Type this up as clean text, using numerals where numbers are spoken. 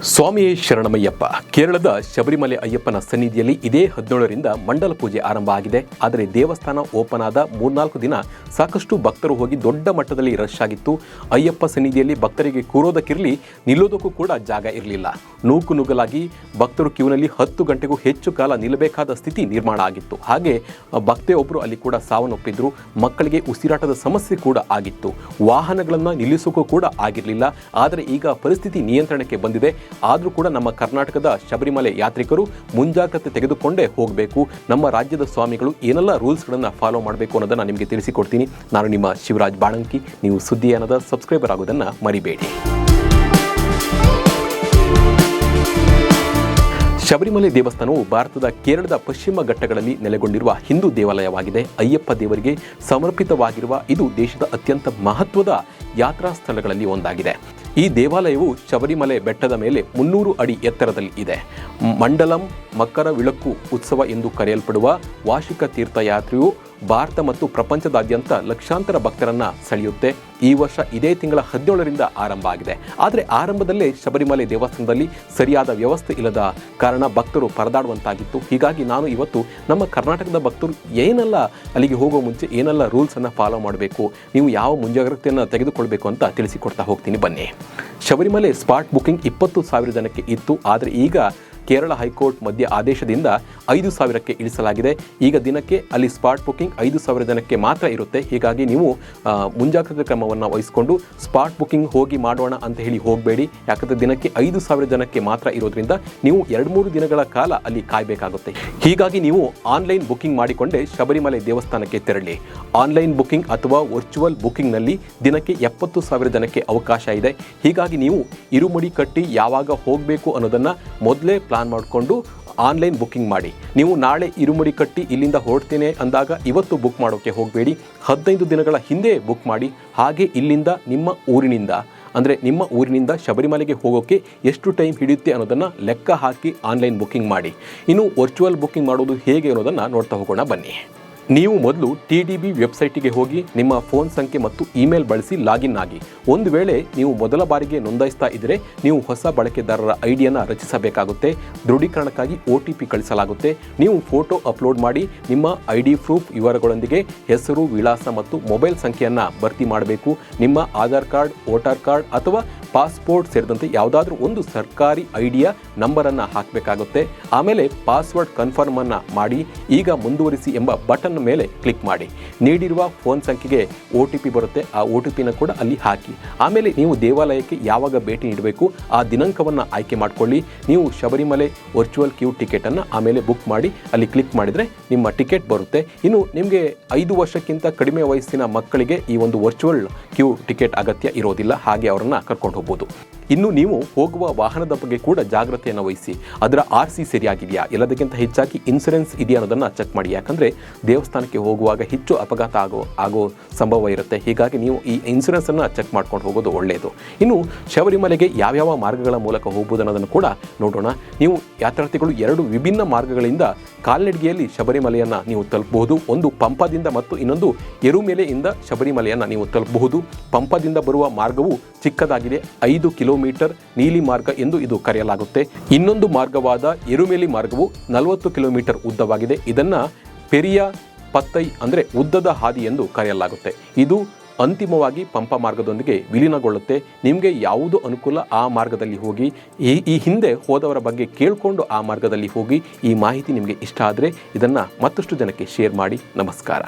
ಸ್ವಾಮಿಯೇ ಶರಣಮಯ್ಯಪ್ಪ. ಕೇರಳದ ಶಬರಿಮಲೆ ಅಯ್ಯಪ್ಪನ ಸನ್ನಿಧಿಯಲ್ಲಿ ಇದೇ 17ರಿಂದ ಮಂಡಲ ಪೂಜೆ ಆರಂಭ ಆಗಿದೆ. ಆದರೆ ದೇವಸ್ಥಾನ ಓಪನ್ ಆದ 3-4 ದಿನ ಸಾಕಷ್ಟು ಭಕ್ತರು ಹೋಗಿ ದೊಡ್ಡ ಮಟ್ಟದಲ್ಲಿ ರಶ್ ಆಗಿತ್ತು. ಅಯ್ಯಪ್ಪ ಸನ್ನಿಧಿಯಲ್ಲಿ ಭಕ್ತರಿಗೆ ಕೂರೋದಕ್ಕಿರಲಿ, ನಿಲ್ಲೋದಕ್ಕೂ ಕೂಡ ಜಾಗ ಇರಲಿಲ್ಲ. ನೂಕುನುಗ್ಗಲಾಗಿ ಭಕ್ತರು ಕ್ಯೂನಲ್ಲಿ 10 ಗಂಟೆಗೂ ಹೆಚ್ಚು ಕಾಲ ನಿಲ್ಲಬೇಕಾದ ಸ್ಥಿತಿ ನಿರ್ಮಾಣ ಆಗಿತ್ತು. ಹಾಗೆ ಭಕ್ತೆಯೊಬ್ಬರು ಅಲ್ಲಿ ಕೂಡ ಸಾವನ್ನಪ್ಪಿದ್ರು. ಮಕ್ಕಳಿಗೆ ಉಸಿರಾಟದ ಸಮಸ್ಯೆ ಕೂಡ ಆಗಿತ್ತು. ವಾಹನಗಳನ್ನು ನಿಲ್ಲಿಸೋಕ್ಕೂ ಕೂಡ ಆಗಿರಲಿಲ್ಲ. ಆದರೆ ಈಗ ಪರಿಸ್ಥಿತಿ ನಿಯಂತ್ರಣಕ್ಕೆ ಬಂದಿದೆ. ಆದರೂ ಕೂಡ ನಮ್ಮ ಕರ್ನಾಟಕದ ಶಬರಿಮಲೆ ಯಾತ್ರಿಕರು ಮುಂಜಾಗ್ರತೆ ತೆಗೆದುಕೊಂಡೇ ಹೋಗಬೇಕು. ನಮ್ಮ ರಾಜ್ಯದ ಸ್ವಾಮಿಗಳು ಏನೆಲ್ಲ ರೂಲ್ಸ್ಗಳನ್ನು ಫಾಲೋ ಮಾಡಬೇಕು ಅನ್ನೋದನ್ನು ನಿಮಗೆ ತಿಳಿಸಿಕೊಡ್ತೀನಿ. ನಾನು ನಿಮ್ಮ ಶಿವರಾಜ್ ಬಾಣಂಕಿ. ನೀವು ಸುದ್ದಿಯಾನದ ಸಬ್ಸ್ಕ್ರೈಬರ್ ಆಗೋದನ್ನು ಮರಿಬೇಡಿ. ಶಬರಿಮಲೆ ದೇವಸ್ಥಾನವು ಭಾರತದ ಕೇರಳದ ಪಶ್ಚಿಮ ಘಟ್ಟಗಳಲ್ಲಿ ನೆಲೆಗೊಂಡಿರುವ ಹಿಂದೂ ದೇವಾಲಯವಾಗಿದೆ. ಅಯ್ಯಪ್ಪ ದೇವರಿಗೆ ಸಮರ್ಪಿತವಾಗಿರುವ ಇದು ದೇಶದ ಅತ್ಯಂತ ಮಹತ್ವದ ಯಾತ್ರಾ ಸ್ಥಳಗಳಲ್ಲಿ ಒಂದಾಗಿದೆ. ಈ ದೇವಾಲಯವು ಶಬರಿಮಲೆ ಬೆಟ್ಟದ ಮೇಲೆ 300 ಅಡಿ ಎತ್ತರದಲ್ಲಿ ಇದೆ. ಮಂಡಲಂ ಮಕರ ವಿಳಕ್ಕು ಉತ್ಸವ ಎಂದು ಕರೆಯಲ್ಪಡುವ ವಾರ್ಷಿಕ ತೀರ್ಥಯಾತ್ರೆಯು ಭಾರತ ಮತ್ತು ಪ್ರಪಂಚದಾದ್ಯಂತ ಲಕ್ಷಾಂತರ ಭಕ್ತರನ್ನು ಸೆಳೆಯುತ್ತೆ. ಈ ವರ್ಷ ಇದೇ ತಿಂಗಳ 17ರಿಂದ ಆರಂಭ ಆಗಿದೆ. ಆದರೆ ಆರಂಭದಲ್ಲೇ ಶಬರಿಮಲೆ ದೇವಸ್ಥಾನದಲ್ಲಿ ಸರಿಯಾದ ವ್ಯವಸ್ಥೆ ಇಲ್ಲದ ಕಾರಣ ಭಕ್ತರು ಪರದಾಡುವಂತಾಗಿತ್ತು. ಹೀಗಾಗಿ ನಾನು ಇವತ್ತು ನಮ್ಮ ಕರ್ನಾಟಕದ ಭಕ್ತರು ಏನೆಲ್ಲ ಅಲ್ಲಿಗೆ ಹೋಗೋ ಮುಂಚೆ ಏನೆಲ್ಲ ರೂಲ್ಸನ್ನು ಫಾಲೋ ಮಾಡಬೇಕು, ನೀವು ಯಾವ ಮುಂಜಾಗ್ರತೆಯನ್ನು ತೆಗೆದುಕೊಳ್ಬೇಕು ಅಂತ ತಿಳಿಸಿಕೊಡ್ತಾ ಹೋಗ್ತೀನಿ ಬನ್ನಿ. ಶಬರಿಮಲೆ ಸ್ಪಾಟ್ ಬುಕಿಂಗ್ 20,000 ಜನಕ್ಕೆ ಇತ್ತು. ಆದರೆ ಈಗ ಕೇರಳ ಹೈಕೋರ್ಟ್ ಮಧ್ಯ ಆದೇಶದಿಂದ 5,000ಕ್ಕೆ ಇಳಿಸಲಾಗಿದೆ. ಈಗ ದಿನಕ್ಕೆ ಅಲ್ಲಿ ಸ್ಪಾಟ್ ಬುಕಿಂಗ್ 5,000 ಜನಕ್ಕೆ ಮಾತ್ರ ಇರುತ್ತೆ. ಹೀಗಾಗಿ ನೀವು ಮುಂಜಾಗ್ರತಾ ಕ್ರಮವನ್ನು ವಹಿಸಿಕೊಂಡು ಸ್ಪಾಟ್ ಬುಕಿಂಗ್ ಹೋಗಿ ಮಾಡೋಣ ಅಂತ ಹೇಳಿ ಹೋಗಬೇಡಿ. ಯಾಕಂದರೆ ದಿನಕ್ಕೆ 5,000 ಜನಕ್ಕೆ ಮಾತ್ರ ಇರೋದ್ರಿಂದ ನೀವು 2-3 ದಿನಗಳ ಕಾಲ ಅಲ್ಲಿ ಕಾಯಬೇಕಾಗುತ್ತೆ. ಹೀಗಾಗಿ ನೀವು ಆನ್ಲೈನ್ ಬುಕಿಂಗ್ ಮಾಡಿಕೊಂಡೇ ಶಬರಿಮಲೆ ದೇವಸ್ಥಾನಕ್ಕೆ ತೆರಳಿ. ಆನ್ಲೈನ್ ಬುಕಿಂಗ್ ಅಥವಾ ವರ್ಚುವಲ್ ಬುಕಿಂಗ್ನಲ್ಲಿ ದಿನಕ್ಕೆ 70,000 ಜನಕ್ಕೆ ಅವಕಾಶ ಇದೆ. ಹೀಗಾಗಿ ನೀವು ಇರುಮುಡಿ ಕಟ್ಟಿ ಯಾವಾಗ ಹೋಗಬೇಕು ಅನ್ನೋದನ್ನು ಮೊದಲೇ ಪ್ಲಾನ್ ಮಾಡಿಕೊಂಡು ಆನ್ಲೈನ್ ಬುಕಿಂಗ್ ಮಾಡಿ. ನೀವು ನಾಳೆ ಇರುಮುಡಿ ಕಟ್ಟಿ ಇಲ್ಲಿಂದ ಹೊರಡ್ತೇನೆ ಅಂದಾಗ ಇವತ್ತು ಬುಕ್ ಮಾಡೋಕ್ಕೆ ಹೋಗಬೇಡಿ. 15 ದಿನಗಳ ಹಿಂದೆ ಬುಕ್ ಮಾಡಿ. ಹಾಗೆ ಇಲ್ಲಿಂದ ನಿಮ್ಮ ಊರಿನಿಂದ ಶಬರಿಮಲೆಗೆ ಹೋಗೋಕ್ಕೆ ಎಷ್ಟು ಟೈಮ್ ಹಿಡಿಯುತ್ತೆ ಅನ್ನೋದನ್ನು ಲೆಕ್ಕ ಹಾಕಿ ಆನ್ಲೈನ್ ಬುಕಿಂಗ್ ಮಾಡಿ. ಇನ್ನು ವರ್ಚುವಲ್ ಬುಕಿಂಗ್ ಮಾಡೋದು ಹೇಗೆ ಅನ್ನೋದನ್ನು ನೋಡ್ತಾ ಹೋಗೋಣ ಬನ್ನಿ. ನೀವು ಮೊದಲು TDB ವೆಬ್ಸೈಟಿಗೆ ಹೋಗಿ ನಿಮ್ಮ ಫೋನ್ ಸಂಖ್ಯೆ ಮತ್ತು ಇಮೇಲ್ ಬಳಸಿ ಲಾಗಿನ್ ಆಗಿ. ಒಂದು ವೇಳೆ ನೀವು ಮೊದಲ ಬಾರಿಗೆ ನೋಂದಾಯಿಸ್ತಾ ಇದ್ದರೆ ನೀವು ಹೊಸ ಬಳಕೆದಾರರ ಐಡಿಯನ್ನು ರಚಿಸಬೇಕಾಗುತ್ತೆ. ದೃಢೀಕರಣಕ್ಕಾಗಿ OTP ಕಳಿಸಲಾಗುತ್ತೆ. ನೀವು ಫೋಟೋ ಅಪ್ಲೋಡ್ ಮಾಡಿ ನಿಮ್ಮ ID ಪ್ರೂಫ್ ವಿವರಗಳೊಂದಿಗೆ ಹೆಸರು, ವಿಳಾಸ ಮತ್ತು ಮೊಬೈಲ್ ಸಂಖ್ಯೆಯನ್ನು ಭರ್ತಿ ಮಾಡಬೇಕು. ನಿಮ್ಮ ಆಧಾರ್ ಕಾರ್ಡ್, ವೋಟರ್ ಕಾರ್ಡ್ ಅಥವಾ ಪಾಸ್ಪೋರ್ಟ್ ಸೇರಿದಂತೆ ಯಾವುದಾದ್ರೂ ಒಂದು ಸರ್ಕಾರಿ ಐಡಿಯ ನಂಬರನ್ನು ಹಾಕಬೇಕಾಗುತ್ತೆ. ಆಮೇಲೆ ಪಾಸ್ವರ್ಡ್ ಕನ್ಫರ್ಮನ್ನು ಮಾಡಿ ಈಗ ಮುಂದುವರಿಸಿ ಎಂಬ ಬಟನ್ ಮೇಲೆ ಕ್ಲಿಕ್ ಮಾಡಿ. ನೀಡಿರುವ ಫೋನ್ ಸಂಖ್ಯೆಗೆ OTP ಬರುತ್ತೆ. ಆ OTPನ ಕೂಡ ಅಲ್ಲಿ ಹಾಕಿ. ಆಮೇಲೆ ನೀವು ದೇವಾಲಯಕ್ಕೆ ಯಾವಾಗ ಭೇಟಿ ನೀಡಬೇಕು ಆ ದಿನಾಂಕವನ್ನು ಆಯ್ಕೆ ಮಾಡಿಕೊಳ್ಳಿ. ನೀವು ಶಬರಿಮಲೆ ವರ್ಚುವಲ್ ಕ್ಯೂ ಟಿಕೆಟನ್ನು ಆಮೇಲೆ ಬುಕ್ ಮಾಡಿ ಅಲ್ಲಿ ಕ್ಲಿಕ್ ಮಾಡಿದರೆ ನಿಮ್ಮ ಟಿಕೆಟ್ ಬರುತ್ತೆ. ಇನ್ನು ನಿಮಗೆ 5 ವರ್ಷಕ್ಕಿಂತ ಕಡಿಮೆ ವಯಸ್ಸಿನ ಮಕ್ಕಳಿಗೆ ಈ ಒಂದು ವರ್ಚುವಲ್ ಕ್ಯೂ ಟಿಕೆಟ್ ಅಗತ್ಯ ಇರೋದಿಲ್ಲ. ಹಾಗೆ ಅವರನ್ನು ಕರ್ಕೊಂಡು ಹೋಗ್ಬೋದು. ಇನ್ನು ನೀವು ಹೋಗುವ ವಾಹನದ ಬಗ್ಗೆ ಕೂಡ ಜಾಗ್ರತೆಯನ್ನು ವಹಿಸಿ. ಅದರ RC ಸರಿಯಾಗಿದೆಯಾ, ಎಲ್ಲದಕ್ಕಿಂತ ಹೆಚ್ಚಾಗಿ ಇನ್ಸೂರೆನ್ಸ್ ಇದೆಯಾ ಅನ್ನೋದನ್ನು ಚೆಕ್ ಮಾಡಿ. ಯಾಕಂದರೆ ದೇವಸ್ಥಾನಕ್ಕೆ ಹೋಗುವಾಗ ಹೆಚ್ಚು ಅಪಘಾತ ಆಗೋ ಸಂಭವ ಇರುತ್ತೆ. ಹೀಗಾಗಿ ನೀವು ಈ ಇನ್ಸೂರೆನ್ಸನ್ನು ಚೆಕ್ ಮಾಡ್ಕೊಂಡು ಹೋಗೋದು ಒಳ್ಳೆಯದು. ಇನ್ನು ಶಬರಿಮಲೆಗೆ ಯಾವ್ಯಾವ ಮಾರ್ಗಗಳ ಮೂಲಕ ಹೋಗ್ಬೋದು ಅನ್ನೋದನ್ನು ಕೂಡ ನೋಡೋಣ. ನೀವು ಯಾತ್ರಾರ್ಥಿಗಳು 2 ವಿಭಿನ್ನ ಮಾರ್ಗಗಳಿಂದ ಕಾಲ್ನಡಿಗೆಯಲ್ಲಿ ಶಬರಿಮಲೆಯನ್ನು ನೀವು ತಲುಪಬಹುದು. ಒಂದು ಪಂಪದಿಂದ ಮತ್ತು ಇನ್ನೊಂದು ಎರುಮೆಲೆಯಿಂದ ಶಬರಿಮಲೆಯನ್ನು ನೀವು ತಲುಪಬಹುದು. ಪಂಪದಿಂದ ಬರುವ ಮಾರ್ಗವು ಚಿಕ್ಕದಾಗಿದೆ, 5 ಕಿಲೋಮೀಟರ್ ನೀಲಿ ಮಾರ್ಗ ಎಂದು ಇದು ಕರೆಯಲಾಗುತ್ತೆ. ಇನ್ನೊಂದು ಮಾರ್ಗವಾದ ಎರುಮೆಲಿ ಮಾರ್ಗವು 40 ಕಿಲೋಮೀಟರ್ ಉದ್ದವಾಗಿದೆ. ಇದನ್ನು ಪೆರಿಯ ಪತ್ತೈ ಅಂದರೆ ಉದ್ದದ ಹಾದಿ ಎಂದು ಕರೆಯಲಾಗುತ್ತೆ. ಇದು ಅಂತಿಮವಾಗಿ ಪಂಪ ಮಾರ್ಗದೊಂದಿಗೆ ವಿಲೀನಗೊಳ್ಳುತ್ತೆ. ನಿಮಗೆ ಯಾವುದು ಅನುಕೂಲ ಆ ಮಾರ್ಗದಲ್ಲಿ ಹೋಗಿ. ಈ ಹಿಂದೆ ಹೋದವರ ಬಗ್ಗೆ ಕೇಳಿಕೊಂಡು ಆ ಮಾರ್ಗದಲ್ಲಿ ಹೋಗಿ. ಈ ಮಾಹಿತಿ ನಿಮಗೆ ಇಷ್ಟ ಆದರೆ ಇದನ್ನು ಮತ್ತಷ್ಟು ಜನಕ್ಕೆ ಶೇರ್ ಮಾಡಿ. ನಮಸ್ಕಾರ.